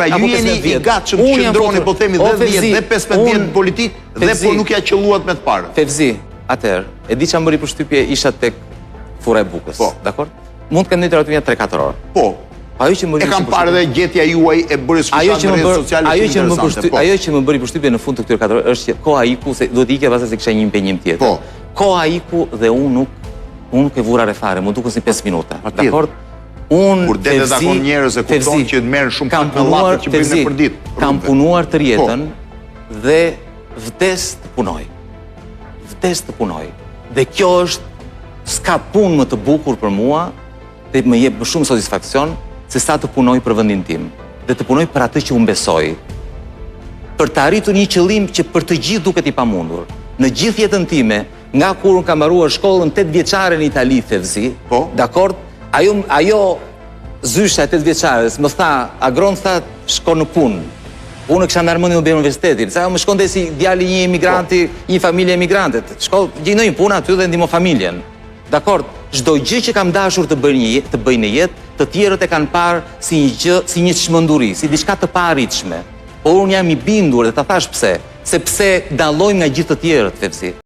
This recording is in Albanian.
Pra ju jeni i gatshëm të qëndroni, po themi 10 vjet dhe 15 vjet politik dhe po nuk ja qelluat me të parë. Fevzi, atëherë, e di çfarë bëri përshtypje isha tek fura e bukës. Po. Dakor? Mund të kemi ndërtuar 3-4 orë. Po. Ajo që më e kam parë dhe gjetja juaj e bëri fushat në rrjetet sociale interesante. Ajo që më bëri përshtypje në fund të këtyre 4 orë është që koha iku se duhet ikja pastaj se kisha një impenjim tjetër. Po. Koha iku dhe unë nuk e vura re fare, më dukën si 5 minuta. Dakor? Kur dete takon njerëz e kupton që merren shumë pak me llafë që bëjnë për ditë. Kam punuar të rjetën dhe vdes të punoj. Vdes të punoj. Dhe kjo është s'ka punë më të bukur për mua dhe më jep më shumë satisfaksion se sa të punoj për vendin tim dhe të punoj për atë që unë besoj. Për të arritur një qëllim që për të gjithë duket i pamundur. Në gjithë jetën time, nga kur unë kam mbaruar shkollën 8 vjeçare në Itali, Fevzi, dakord? Ajo zysha 8 vjeçares më tha, agron tha, shko në punë. Unë kisha marrë mendjen në bëj universitetin, sa më shkonte si djali një emigranti, një familje emigrante. Shko, gjinoj një punë aty dhe ndihmo familjen. Dakord? Çdo gjë që kam dashur të bëj në jetë, të tjerët e kanë parë si një gjë, si një çmenduri, si diçka të paarritshme. Por unë jam i bindur dhe ta thash pse, sepse dallojmë nga gjithë të tjerët, Fevzi.